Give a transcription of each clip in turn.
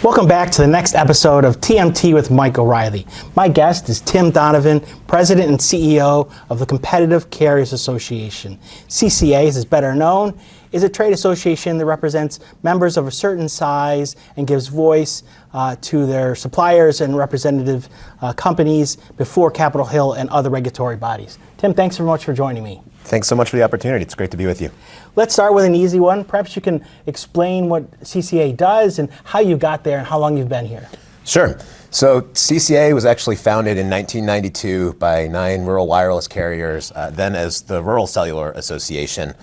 Welcome back to the next episode of TMT with Mike O'Reilly. My guest is Tim Donovan, President and CEO of the Competitive Carriers Association. CCA, as it's better known, is a trade association that represents members of a certain size and gives voice to their suppliers and representative companies before Capitol Hill and other regulatory bodies. Tim, thanks very much for joining me. Thanks so much for the opportunity. It's great to be with you. Let's start with an easy one. Perhaps you can explain what CCA does and how you got there and how long you've been here. Sure. So CCA was actually founded in 1992 by 9 rural wireless carriers, then as the Rural Cellular Association,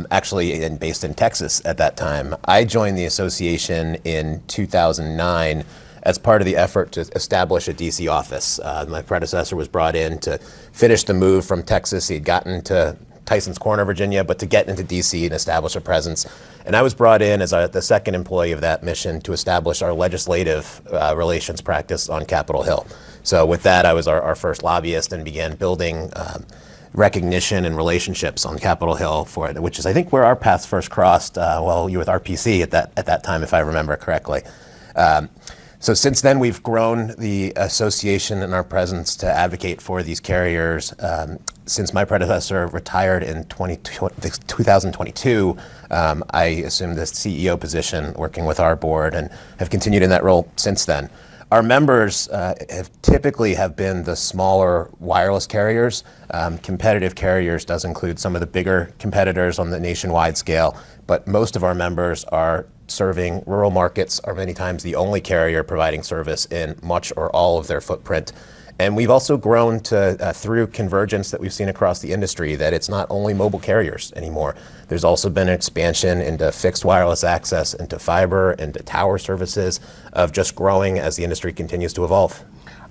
based in Texas at that time. I joined the association in 2009 as part of the effort to establish a DC office. My predecessor was brought in to finish the move from Texas. He had gotten to Tysons Corner, Virginia, but to get into DC and establish a presence. And I was brought in as the second employee of that mission to establish our legislative relations practice on Capitol Hill. So with that, I was our first lobbyist and began building recognition and relationships on Capitol Hill for it, which is, I think, where our paths first crossed. You with RPC at that time, if I remember correctly. So since then, we've grown the association and our presence to advocate for these carriers. Since my predecessor retired in 2022, I assumed the CEO position working with our board and have continued in that role since then. Our members have typically been the smaller wireless carriers. Competitive carriers does include some of the bigger competitors on the nationwide scale, but most of our members are serving rural markets, are many times the only carrier providing service in much or all of their footprint. And we've also grown to, through convergence that we've seen across the industry, that it's not only mobile carriers anymore. There's also been an expansion into fixed wireless access, into fiber, into tower services, of just growing as the industry continues to evolve.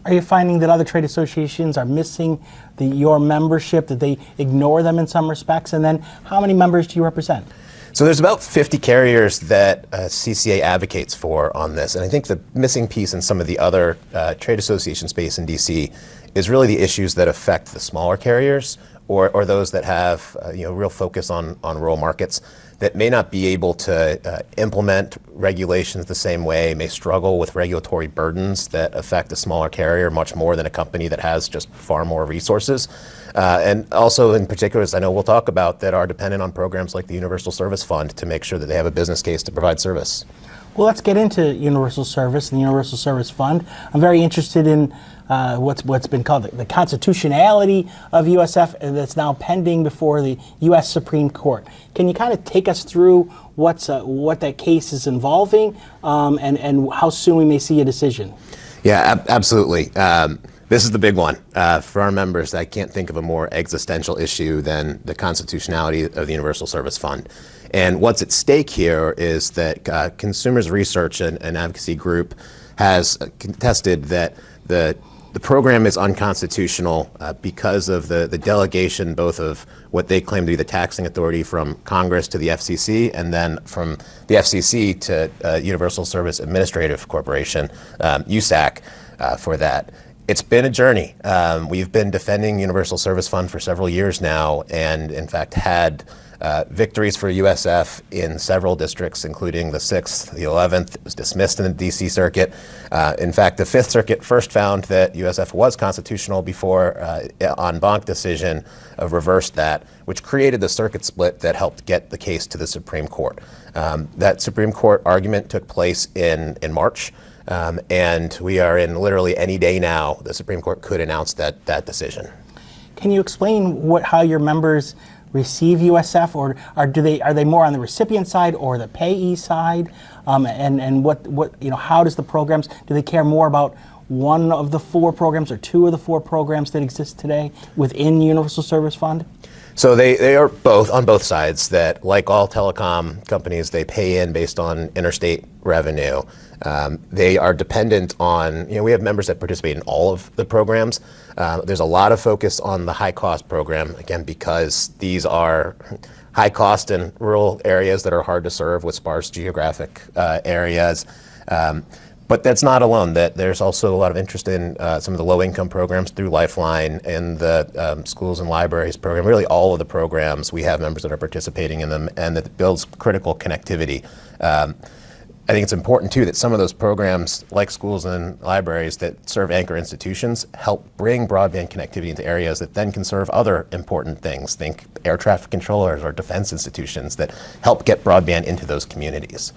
Are you finding that other trade associations are missing your membership, that they ignore them in some respects? And then how many members do you represent? So there's about 50 carriers that CCA advocates for on this. And I think the missing piece in some of the other trade association space in DC is really the issues that affect the smaller carriers or those that have real focus on rural markets that may not be able to implement regulations the same way, may struggle with regulatory burdens that affect a smaller carrier much more than a company that has just far more resources. And also in particular, as I know we'll talk about, that are dependent on programs like the Universal Service Fund to make sure that they have a business case to provide service. Well, let's get into Universal Service and the Universal Service Fund. I'm very interested in what's been called the constitutionality of USF that's now pending before the U.S. Supreme Court. Can you kind of take us through what that case is involving and how soon we may see a decision? Yeah, absolutely. This is the big one. For our members, I can't think of a more existential issue than the constitutionality of the Universal Service Fund. And what's at stake here is that Consumers Research, an advocacy group, has contested that the program is unconstitutional because of the delegation both of what they claim to be the taxing authority from Congress to the FCC, and then from the FCC to Universal Service Administrative Corporation, USAC, for that. It's been a journey. We've been defending Universal Service Fund for several years now, and in fact had victories for USF in several districts, including the 6th, the 11th. It was dismissed in the DC Circuit. In fact, the 5th Circuit first found that USF was constitutional before en banc decision reversed that, which created the circuit split that helped get the case to the Supreme Court. That Supreme Court argument took place in March. And we are in literally any day now, the Supreme Court could announce that decision. Can you explain how your members receive USF, or are they more on the recipient side or the payee side? And how does the programs, do they care more about one of the 4 programs or 2 of the 4 programs that exist today within the Universal Service Fund? So they are both on both sides, that like all telecom companies, they pay in based on interstate revenue. They are dependent on, we have members that participate in all of the programs. There's a lot of focus on the high cost program, again, because these are high cost in rural areas that are hard to serve with sparse geographic areas. But that's not alone. That there's also a lot of interest in some of the low-income programs through Lifeline and the schools and libraries program. Really, all of the programs, we have members that are participating in them, and that builds critical connectivity. I think it's important too that some of those programs, like schools and libraries that serve anchor institutions, help bring broadband connectivity into areas that then can serve other important things. Think air traffic controllers or defense institutions that help get broadband into those communities.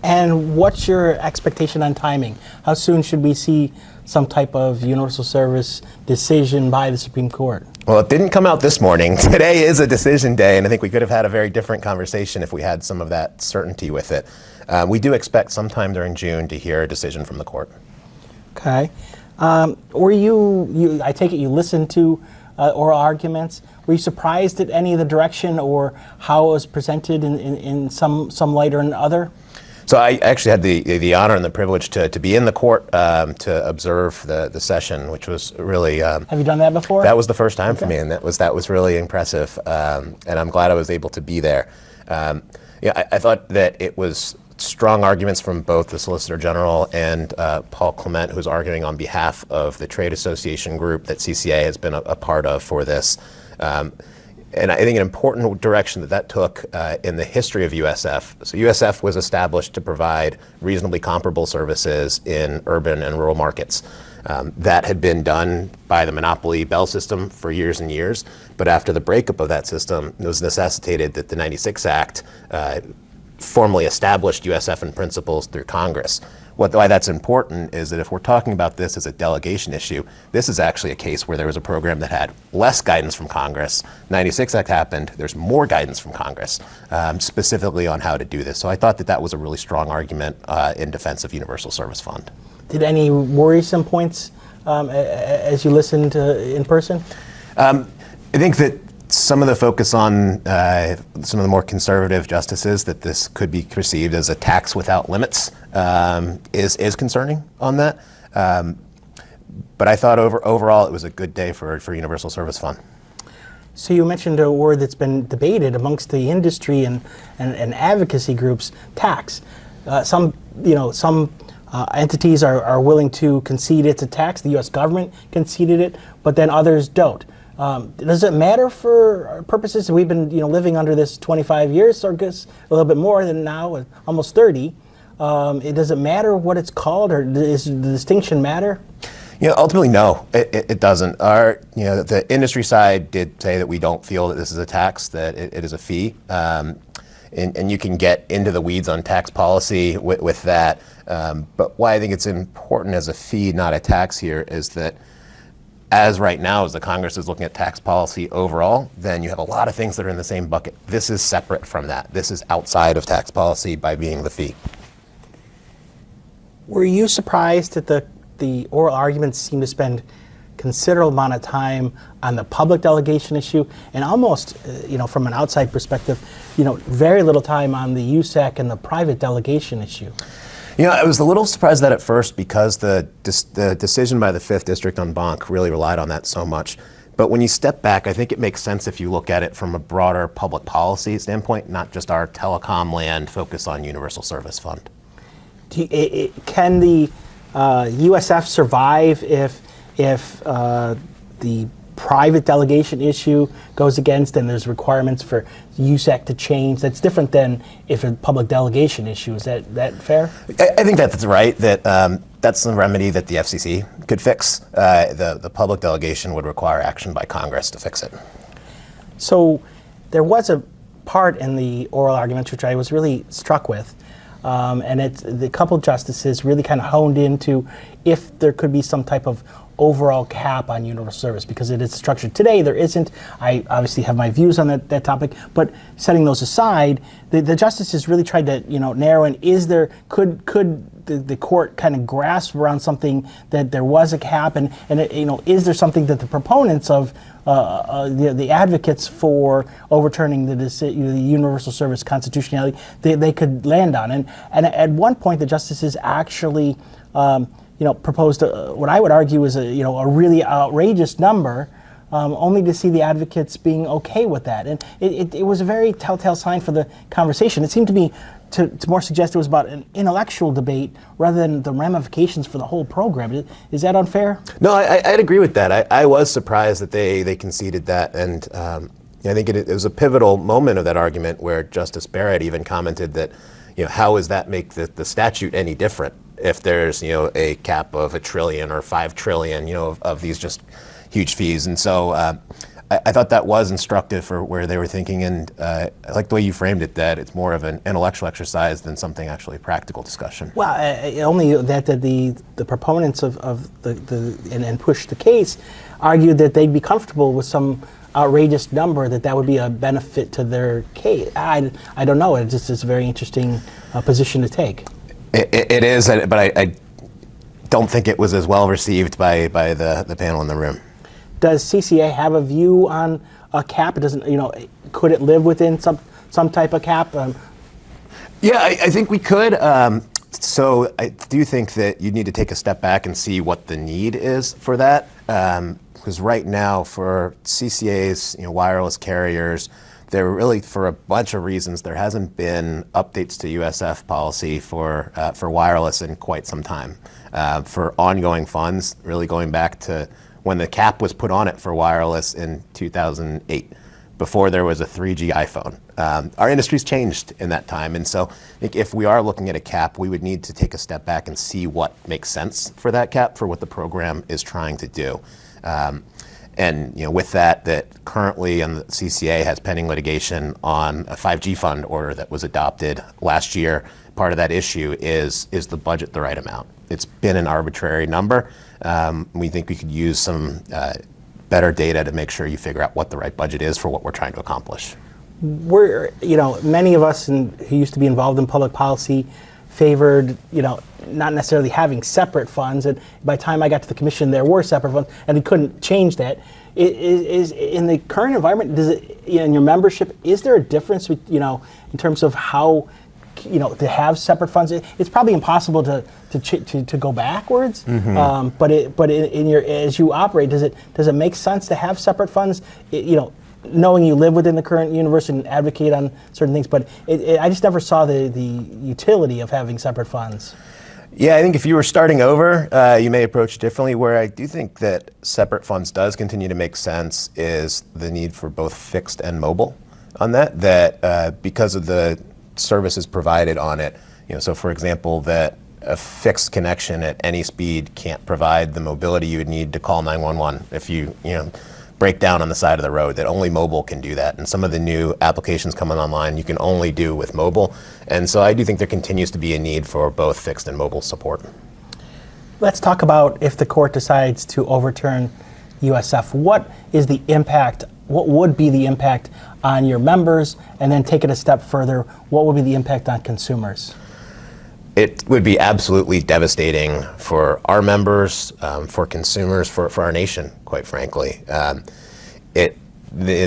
And what's your expectation on timing? How soon should we see some type of universal service decision by the Supreme Court? Well, it didn't come out this morning. Today is a decision day, and I think we could have had a very different conversation if we had some of that certainty with it. We do expect sometime during June to hear a decision from the court. Okay. Were you, I take it you listened to oral arguments. Were you surprised at any of the direction or how it was presented in some light or another? So I actually had the honor and the privilege to be in the court to observe the session, which was really. Have you done that before? That was the first time for me, and that was really impressive, and I'm glad I was able to be there. I thought that it was strong arguments from both the Solicitor General and Paul Clement, who's arguing on behalf of the trade association group that CCA has been a part of for this. And I think an important direction that took in the history of USF. So USF was established to provide reasonably comparable services in urban and rural markets. That had been done by the monopoly Bell system for years and years, but after the breakup of that system, it was necessitated that the 96 Act formally established USF in principles through Congress. Why that's important is that if we're talking about this as a delegation issue, this is actually a case where there was a program that had less guidance from Congress. 96 Act happened, there's more guidance from Congress, specifically on how to do this. So I thought that was a really strong argument in defense of Universal Service Fund. Did any worrisome points as you listened in person? I think that some of the focus on some of the more conservative justices that this could be perceived as a tax without limits is concerning on that. But I thought overall it was a good day for Universal Service Fund. So you mentioned a word that's been debated amongst the industry and advocacy groups: tax. Some entities are willing to concede it's a tax. The U.S. government conceded it, but then others don't. Does it matter for our purposes? We've been living under this 25 years, or I guess a little bit more than now, almost 30. Does it matter what it's called, or does the distinction matter? Ultimately, no, it doesn't. The industry side did say that we don't feel that this is a tax, that it is a fee. And you can get into the weeds on tax policy with that. But why I think it's important as a fee, not a tax here, is that as right now, as the Congress is looking at tax policy overall, then you have a lot of things that are in the same bucket. This is separate from that. This is outside of tax policy by being the fee. Were you surprised that the oral arguments seem to spend considerable amount of time on the public delegation issue and almost, from an outside perspective, very little time on the USAC and the private delegation issue? I was a little surprised that at first because the decision by the 5th District en banc really relied on that so much. But when you step back, I think it makes sense if you look at it from a broader public policy standpoint, not just our telecom land focus on Universal Service Fund. Can the USF survive if the private delegation issue goes against and there's requirements for USAC to change? That's different than if a public delegation issue. Is that fair? I think that's right, that that's the remedy that the FCC could fix. The public delegation would require action by Congress to fix it. So there was a part in the oral arguments which I was really struck with, and the couple justices really kind of honed into if there could be some type of overall cap on universal service, because it is structured today. There isn't. I obviously have my views on that topic, but setting those aside, the justices really tried to narrow in. Could the court kind of grasp around something that there was a cap, and is there something that the proponents of the advocates for overturning the universal service constitutionality they could land on? And at one point the justices actually proposed what I would argue is a really outrageous number, only to see the advocates being okay with that. And it was a very telltale sign for the conversation. It seemed to me to more suggest it was about an intellectual debate rather than the ramifications for the whole program. Is that unfair? No, I'd agree with that. I was surprised that they conceded that, and I think it was a pivotal moment of that argument where Justice Barrett even commented that how does that make the statute any different if there's, a cap of $1 trillion or $5 trillion, of these just huge fees? And so I thought that was instructive for where they were thinking, and I like the way you framed it, that it's more of an intellectual exercise than something actually practical discussion. Well, only that the proponents of and pushed the case argued that they'd be comfortable with some outrageous number, that would be a benefit to their case. I don't know. It's just a very interesting position to take. It is, but I don't think it was as well received by the panel in the room. Does CCA have a view on a cap? It doesn't, could it live within some type of cap? Yeah, I think we could. So I do think that you need to take a step back and see what the need is for that. Because right now, for CCA's, wireless carriers, there really, for a bunch of reasons, there hasn't been updates to USF policy for wireless in quite some time. For ongoing funds, really going back to when the cap was put on it for wireless in 2008, before there was a 3G iPhone. Our industry's changed in that time, and so I think if we are looking at a cap, we would need to take a step back and see what makes sense for that cap, for what the program is trying to do. And with that currently the CCA has pending litigation on a 5G fund order that was adopted last year. Part of that issue is the budget the right amount? It's been an arbitrary number. We think we could use some better data to make sure you figure out what the right budget is for what we're trying to accomplish. Many of us who used to be involved in public policy favored, not necessarily having separate funds. And by the time I got to the commission, there were separate funds, and we couldn't change that. Is in the current environment, does it, in your membership, is there a difference, in terms of how, to have separate funds? It's probably impossible to go backwards. Mm-hmm. But in your, as you operate, does it make sense to have separate funds? Knowing you live within the current universe and advocate on certain things, but I just never saw the utility of having separate funds. Yeah, I think if you were starting over, you may approach it differently. Where I do think that separate funds does continue to make sense is the need for both fixed and mobile on that because of the services provided on it. So for example, that a fixed connection at any speed can't provide the mobility you would need to call 911 if you break down on the side of the road, that only mobile can do that. And some of the new applications coming online you can only do with mobile. And so I do think there continues to be a need for both fixed and mobile support. Let's talk about if the court decides to overturn USF. What is the impact? What would be the impact on your members? And then take it a step further, what would be the impact on consumers? It would be absolutely devastating for our members, for consumers, for our nation, quite frankly. As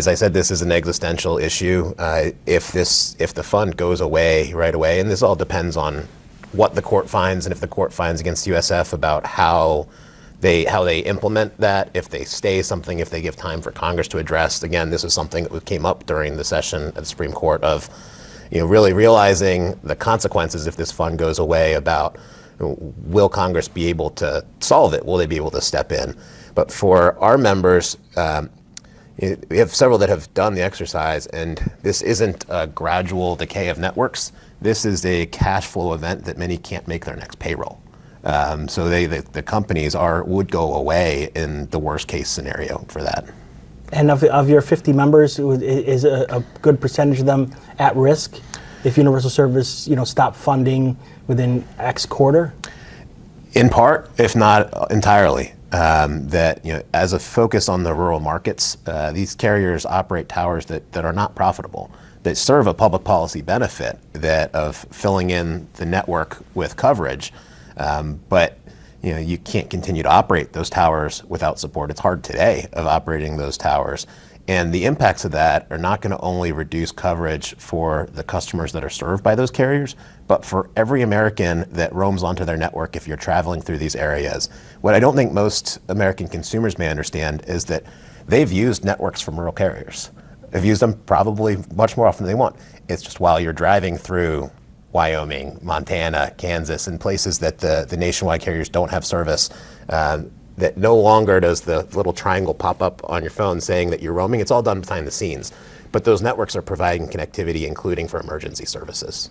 I said, this is an existential issue. If the fund goes away right away, and this all depends on what the court finds, and if the court finds against USF about how they implement that, if they stay something, if they give time for Congress to address. Again, this is something that came up during the session at the Supreme Court of really realizing the consequences if this fund goes away about will Congress be able to solve it? Will they be able to step in? But for our members, we have several that have done the exercise, and this isn't a gradual decay of networks. This is a cash flow event that many can't make their next payroll. So the companies would go away in the worst case scenario for that. And of your 50 members, is a good percentage of them at risk if Universal Service, stop funding within X quarter? In part, if not entirely. As a focus on the rural markets, these carriers operate towers that are not profitable, that serve a public policy benefit of filling in the network with coverage, but you can't continue to operate those towers without support. It's hard today of operating those towers. And the impacts of that are not going to only reduce coverage for the customers that are served by those carriers, but for every American that roams onto their network if you're traveling through these areas. What I don't think most American consumers may understand is that they've used networks from rural carriers. They've used them probably much more often than they want. It's just while you're driving through Wyoming, Montana, Kansas, and places that the nationwide carriers don't have service, that no longer does the little triangle pop up on your phone saying that you're roaming. It's all done behind the scenes. But those networks are providing connectivity, including for emergency services.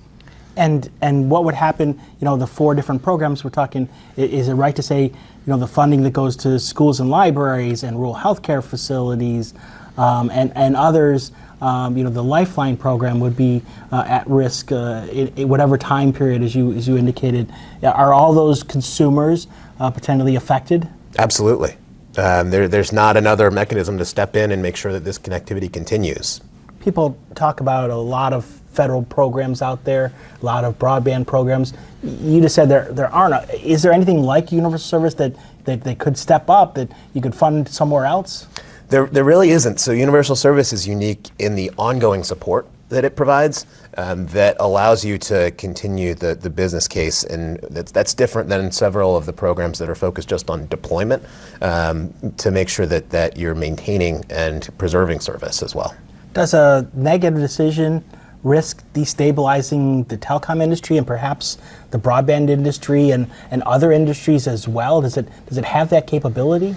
And what would happen, the 4 different programs we're talking, is it right to say, the funding that goes to schools and libraries and rural healthcare facilities and others, the Lifeline program would be at risk in whatever time period, as you indicated. Are all those consumers potentially affected? Absolutely. There's not another mechanism to step in and make sure that this connectivity continues. People talk about a lot of federal programs out there, a lot of broadband programs. You just said there aren't. Is there anything like universal service that they could step up, that you could fund somewhere else? There really isn't. So universal service is unique in the ongoing support that it provides that allows you to continue the business case, and that's different than several of the programs that are focused just on deployment to make sure that you're maintaining and preserving service as well. Does a negative decision risk destabilizing the telecom industry and perhaps the broadband industry and other industries as well? Does it have that capability?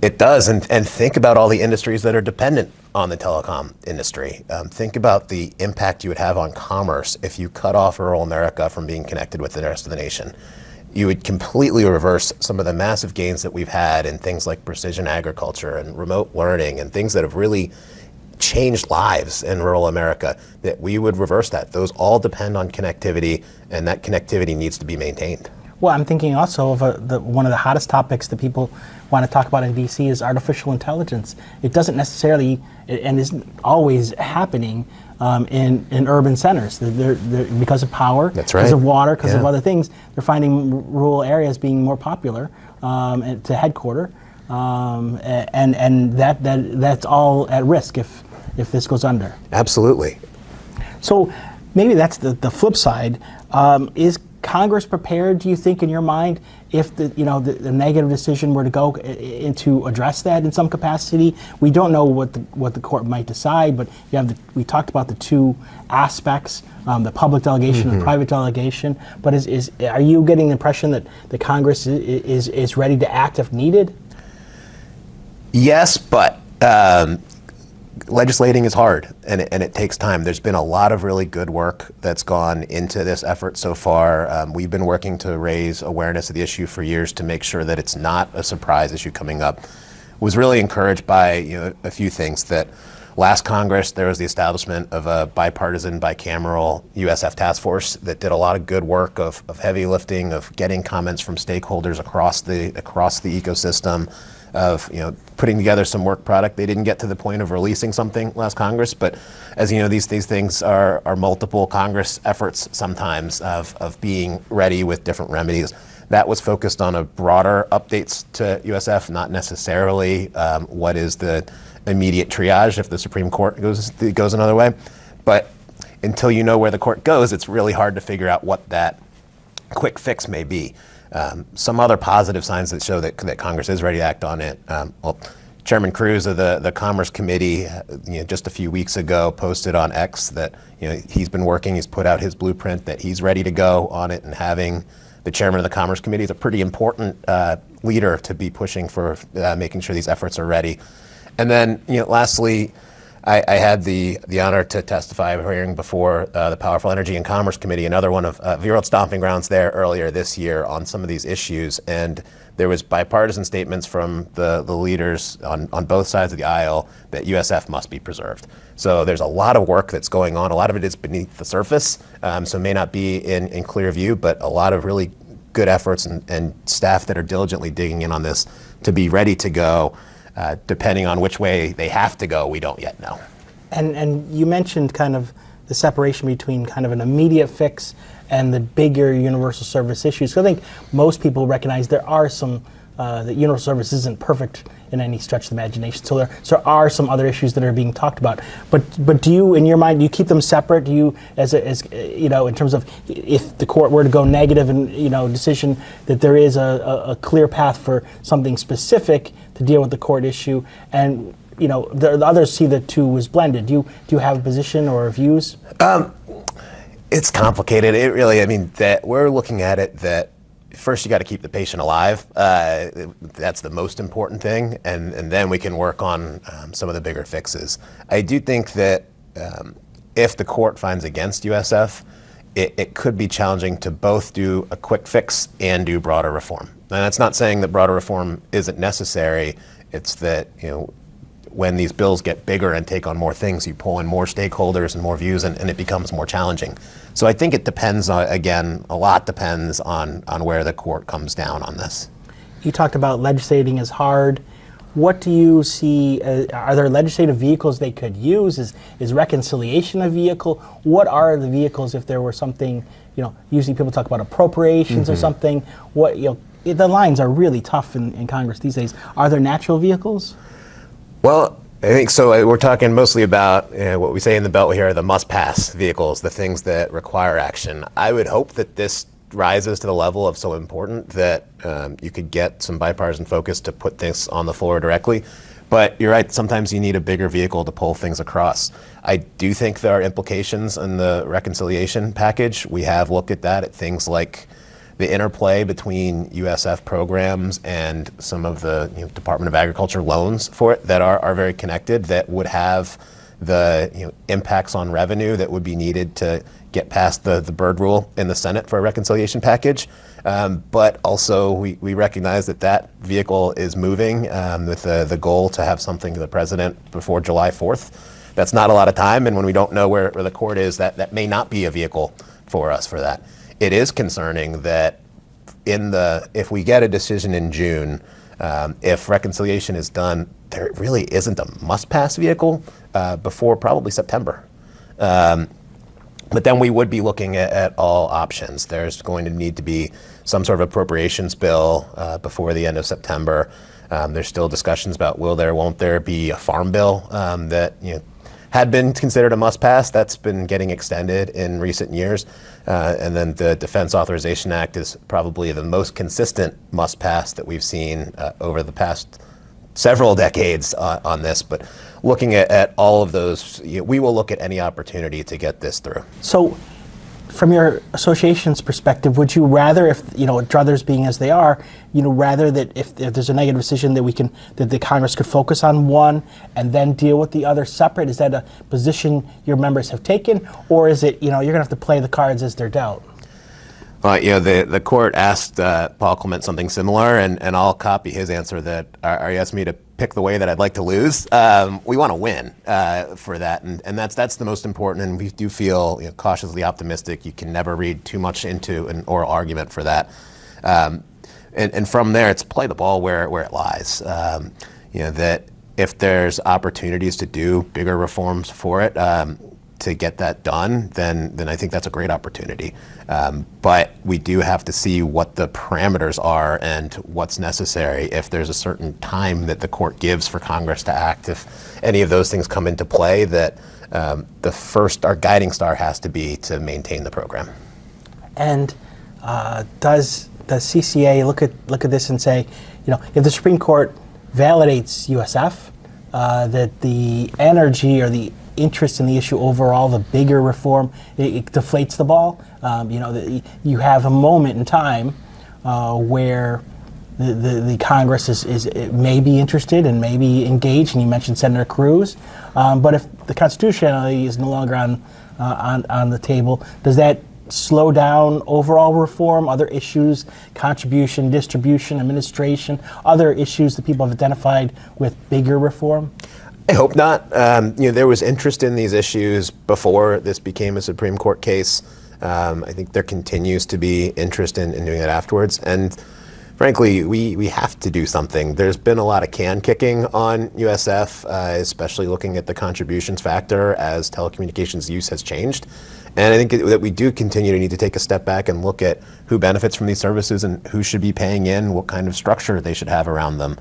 It does, and think about all the industries that are dependent on the telecom industry. Think about the impact you would have on commerce if you cut off rural America from being connected with the rest of the nation. You would completely reverse some of the massive gains that we've had in things like precision agriculture and remote learning and things that have really changed lives in rural America, that we would reverse that. Those all depend on connectivity, and that connectivity needs to be maintained. Well, I'm thinking also of one of the hottest topics that people want to talk about in D.C. is artificial intelligence. It doesn't necessarily, and isn't always happening in urban centers. They're, because of power, That's right. because of water, because of other things, they're finding rural areas being more popular to headquarter, and that's all at risk if this goes under. Absolutely. So maybe that's the flip side. Is Congress prepared, do you think, in your mind, if the negative decision were to go into address that in some capacity? We don't know what the court might decide, but we talked about the 2 aspects, the public delegation and private delegation. But are you getting the impression that the Congress is ready to act if needed? Yes, but legislating is hard, and it takes time. There's been a lot of really good work that's gone into this effort so far. We've been working to raise awareness of the issue for years to make sure that it's not a surprise issue coming up. Was really encouraged by a few things. That last Congress there was the establishment of a bipartisan, bicameral USF task force that did a lot of good work of heavy lifting, of getting comments from stakeholders across the ecosystem, of putting together some work product. They didn't get to the point of releasing something last Congress, but as you know, these things are multiple Congress efforts sometimes of being ready with different remedies. That was focused on a broader updates to USF, not necessarily what is the immediate triage if the Supreme Court goes another way. But until you know where the court goes, it's really hard to figure out what that quick fix may be. Some other positive signs that show that Congress is ready to act on it. Well, Chairman Cruz of the Commerce Committee, just a few weeks ago, posted on X that he's been working. He's put out his blueprint that he's ready to go on it, and having the chairman of the Commerce Committee is a pretty important leader to be pushing for making sure these efforts are ready. And then, lastly, I had the honor to testify a hearing before the Powerful Energy and Commerce Committee, another one of Viral Stomping Grounds there earlier this year on some of these issues. And there was bipartisan statements from the leaders on both sides of the aisle that USF must be preserved. So there's a lot of work that's going on. A lot of it is beneath the surface, so may not be in clear view, but a lot of really good efforts and staff that are diligently digging in on this to be ready to go. Depending on which way they have to go, we don't yet know. And you mentioned kind of the separation between kind of an immediate fix and the bigger universal service issues. So I think most people recognize there are some, that universal service isn't perfect in any stretch of the imagination. So there are some other issues that are being talked about. But do you, in your mind, do you keep them separate? Do you, as in terms of if the court were to go negative and decision, that there is a clear path for something specific to deal with the court issue, and the others see the 2 as blended. Do you have a position or views? It's complicated. It really, that we're looking at it that first you got to keep the patient alive. That's the most important thing, and then we can work on some of the bigger fixes. I do think that if the court finds against USF, it could be challenging to both do a quick fix and do broader reform. And that's not saying that broader reform isn't necessary. It's that, when these bills get bigger and take on more things, you pull in more stakeholders and more views, and it becomes more challenging. So I think it depends, again, a lot depends on where the court comes down on this. You talked about legislating is hard. What do you see, are there legislative vehicles they could use? Is reconciliation a vehicle? What are the vehicles if there were something, usually people talk about appropriations or something. What, the lines are really tough in Congress these days. Are there natural vehicles? Well, I think so. We're talking mostly about what we say in the Beltway here are the must-pass vehicles, the things that require action. I would hope that this rises to the level of so important that you could get some bipartisan focus to put things on the floor directly. But you're right, sometimes you need a bigger vehicle to pull things across. I do think there are implications in the reconciliation package. We have looked at that, at things like the interplay between USF programs and some of the Department of Agriculture loans for it that are very connected, that would have the impacts on revenue that would be needed to get past the Byrd rule in the Senate for a reconciliation package. But also we recognize that vehicle is moving with the goal to have something to the president before July 4th. That's not a lot of time, and when we don't know where the court is, that may not be a vehicle for us for that. It is concerning that if we get a decision in June, if reconciliation is done, there really isn't a must-pass vehicle before probably September. But then we would be looking at all options. There's going to need to be some sort of appropriations bill before the end of September. There's still discussions about won't there be a farm bill that had been considered a must-pass. That's been getting extended in recent years. And then the Defense Authorization Act is probably the most consistent must-pass that we've seen over the past several decades on this. But looking at all of those, we will look at any opportunity to get this through. So from your association's perspective, would you rather, if druthers being as they are, rather that if there's a negative decision that the Congress could focus on one and then deal with the other separate? Is that a position your members have taken, or is it you're going to have to play the cards as they're dealt? Well, the court asked Paul Clement something similar, and I'll copy his answer that are you asking me to pick the way that I'd like to lose? We want to win for that, and that's the most important, and we do feel cautiously optimistic. You can never read too much into an oral argument for that. And from there, it's play the ball where it lies. That if there's opportunities to do bigger reforms for it, to get that done, then I think that's a great opportunity. But we do have to see what the parameters are and what's necessary. If there's a certain time that the court gives for Congress to act, if any of those things come into play, that our guiding star has to be to maintain the program. And does CCA look at this and say, if the Supreme Court validates USF, that the energy or the interest in the issue overall, the bigger reform, it deflates the ball? You have a moment in time where the Congress is may be interested and may be engaged, and you mentioned Senator Cruz, but if the constitutionality is no longer on the table, does that slow down overall reform, other issues, contribution, distribution, administration, other issues that people have identified with bigger reform? I hope not. There was interest in these issues before this became a Supreme Court case. I think there continues to be interest in doing it afterwards. And frankly, we have to do something. There's been a lot of can kicking on USF, especially looking at the contributions factor as telecommunications use has changed. And I think that we do continue to need to take a step back and look at who benefits from these services and who should be paying in, what kind of structure they should have around them.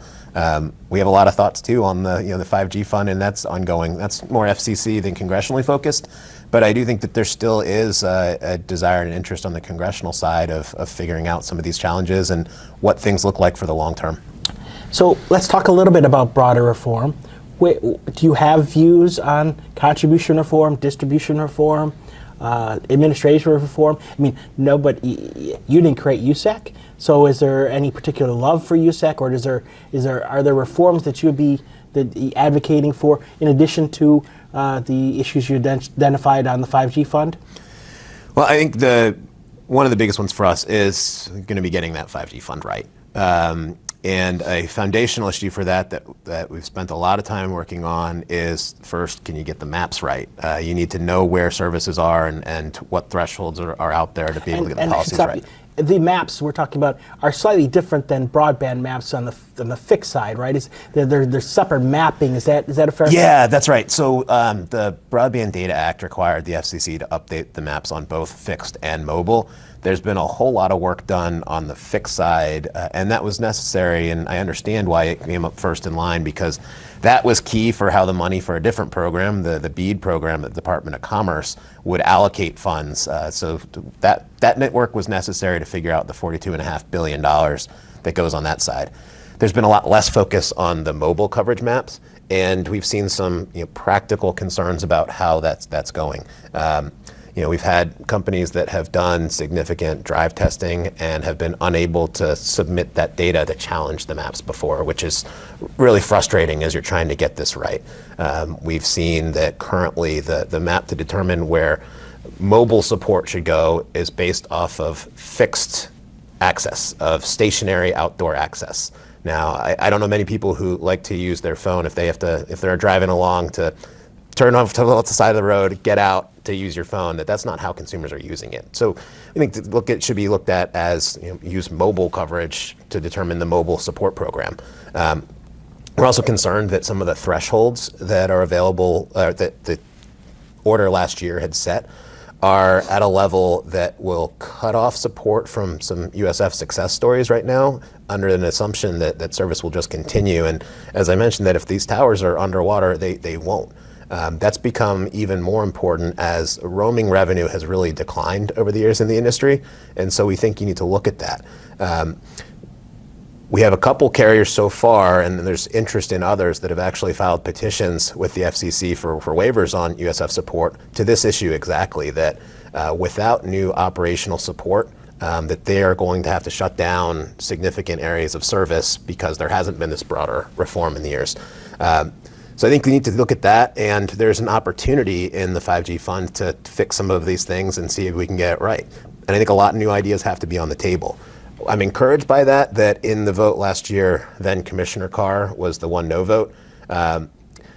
We have a lot of thoughts too on the 5G fund, and that's ongoing. That's more FCC than congressionally focused. But I do think that there still is a desire and interest on the congressional side of figuring out some of these challenges and what things look like for the long term. So let's talk a little bit about broader reform. Do you have views on contribution reform, distribution reform, administration reform? I mean, no, but you didn't create USAC, so is there any particular love for USAC, or are there reforms that you would be advocating for in addition to the issues you identified on the 5G fund? Well, I think one of the biggest ones for us is going to be getting that 5G fund right. And a foundational issue for that we've spent a lot of time working on is, first, can you get the maps right? You need to know where services are and what thresholds are out there to be able to get the policies right. The maps we're talking about are slightly different than broadband maps on the fixed side, right? They're separate mapping. Is that a fair? Yeah, that's right. So the Broadband Data Act required the FCC to update the maps on both fixed and mobile. There's been a whole lot of work done on the fixed side, and that was necessary, and I understand why it came up first in line, because that was key for how the money for a different program, the BEAD program at the Department of Commerce, would allocate funds. So that network was necessary to figure out the $42.5 billion that goes on that side. There's been a lot less focus on the mobile coverage maps, and we've seen some practical concerns about how that's going. We've had companies that have done significant drive testing and have been unable to submit that data to challenge the maps before, which is really frustrating as you're trying to get this right. We've seen that currently the map to determine where mobile support should go is based off of fixed access, of stationary outdoor access. Now, I don't know many people who like to use their phone if they're driving along to turn off to the side of the road, get out to use your phone. That's not how consumers are using it. So I think it should be looked at as use mobile coverage to determine the mobile support program. We're also concerned that some of the thresholds that are available, that the order last year had set, are at a level that will cut off support from some USF success stories right now, under an assumption that service will just continue. And as I mentioned, that if these towers are underwater, they won't. That's become even more important as roaming revenue has really declined over the years in the industry, and so we think you need to look at that. We have a couple carriers so far, and there's interest in others that have actually filed petitions with the FCC for waivers on USF support to this issue exactly, that without new operational support, that they are going to have to shut down significant areas of service because there hasn't been this broader reform in the years. So I think we need to look at that, and there's an opportunity in the 5G fund to fix some of these things and see if we can get it right. And I think a lot of new ideas have to be on the table. I'm encouraged by that in the vote last year, then Commissioner Carr was the 1 no vote.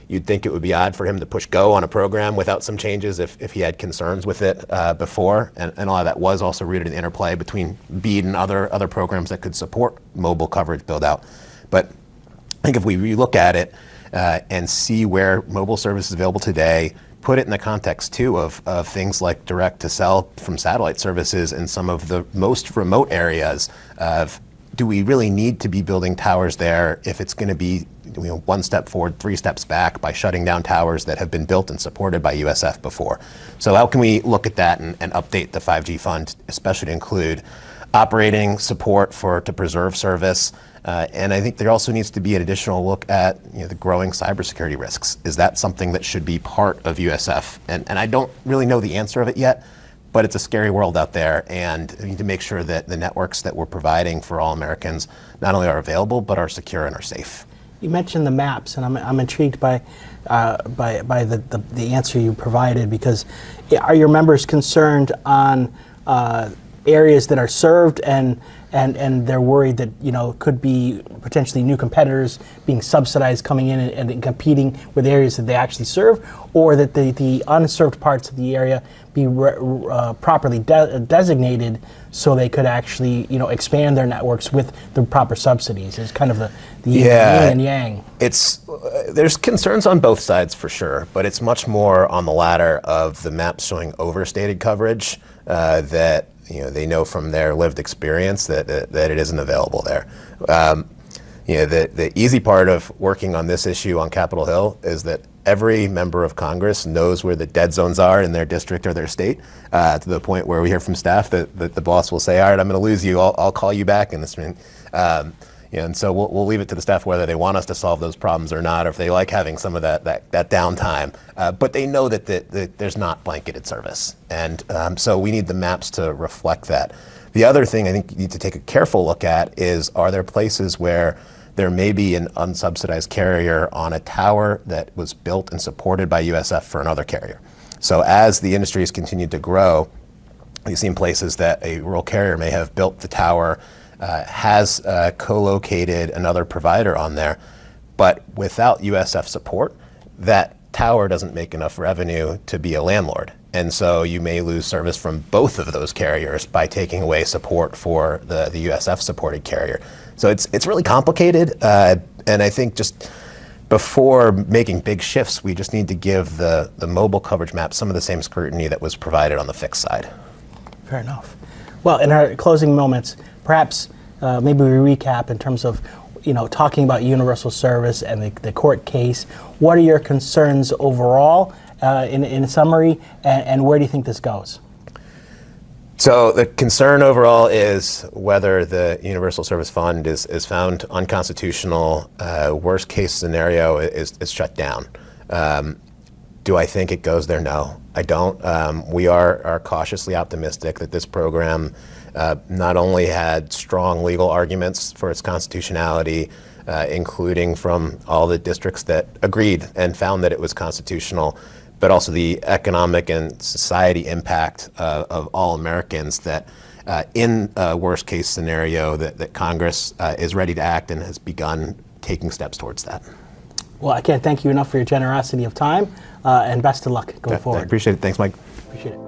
You'd think it would be odd for him to push go on a program without some changes if he had concerns with it before. And a lot of that was also rooted in interplay between BEAD and other programs that could support mobile coverage build out. But I think if we relook at it, and see where mobile service is available today, put it in the context too of things like direct to cell from satellite services in some of the most remote areas. Do we really need to be building towers there if it's going to be one step forward, 3 steps back by shutting down towers that have been built and supported by USF before? So how can we look at that and update the 5G fund, especially to include operating support to preserve service? And I think there also needs to be an additional look at the growing cybersecurity risks. Is that something that should be part of USF? And I don't really know the answer of it yet, but it's a scary world out there, and we need to make sure that the networks that we're providing for all Americans not only are available, but are secure and are safe. You mentioned the maps, and I'm intrigued by the answer you provided, because are your members concerned on areas that are served and they're worried that could be potentially new competitors being subsidized coming in and competing with areas that they actually serve, or that the unserved parts of the area be properly designated so they could actually expand their networks with the proper subsidies? It's kind of the yin and yang. There's concerns on both sides for sure, but it's much more on the latter of the maps showing overstated coverage that they know from their lived experience that it isn't available there. The easy part of working on this issue on Capitol Hill is that every member of Congress knows where the dead zones are in their district or their state, to the point where we hear from staff that the boss will say, all right, I'm going to lose you, I'll call you back in this meeting. And so we'll leave it to the staff whether they want us to solve those problems or not, or if they like having some of that downtime. But they know that there's not blanketed service. And so we need the maps to reflect that. The other thing I think you need to take a careful look at is, are there places where there may be an unsubsidized carrier on a tower that was built and supported by USF for another carrier? So as the industry has continued to grow, You've seen places that a rural carrier may have built the tower, has co-located another provider on there, but without USF support, that tower doesn't make enough revenue to be a landlord. And so you may lose service from both of those carriers by taking away support for the USF supported carrier. So it's really complicated, and I think just before making big shifts, we just need to give the mobile coverage map some of the same scrutiny that was provided on the fixed side. Fair enough. Well, in our closing moments, perhaps maybe we recap in terms of talking about universal service and the court case. What are your concerns overall in summary, and where do you think this goes? So the concern overall is whether the Universal Service Fund is found unconstitutional. Worst case scenario is shut down. Do I think it goes there? No, I don't. We are cautiously optimistic that this program not only had strong legal arguments for its constitutionality, including from all the districts that agreed and found that it was constitutional, but also the economic and society impact of all Americans, that in a worst case scenario that Congress is ready to act and has begun taking steps towards that. Well, I can't thank you enough for your generosity of time, and best of luck going forward. I appreciate it. Thanks, Mike. Appreciate it.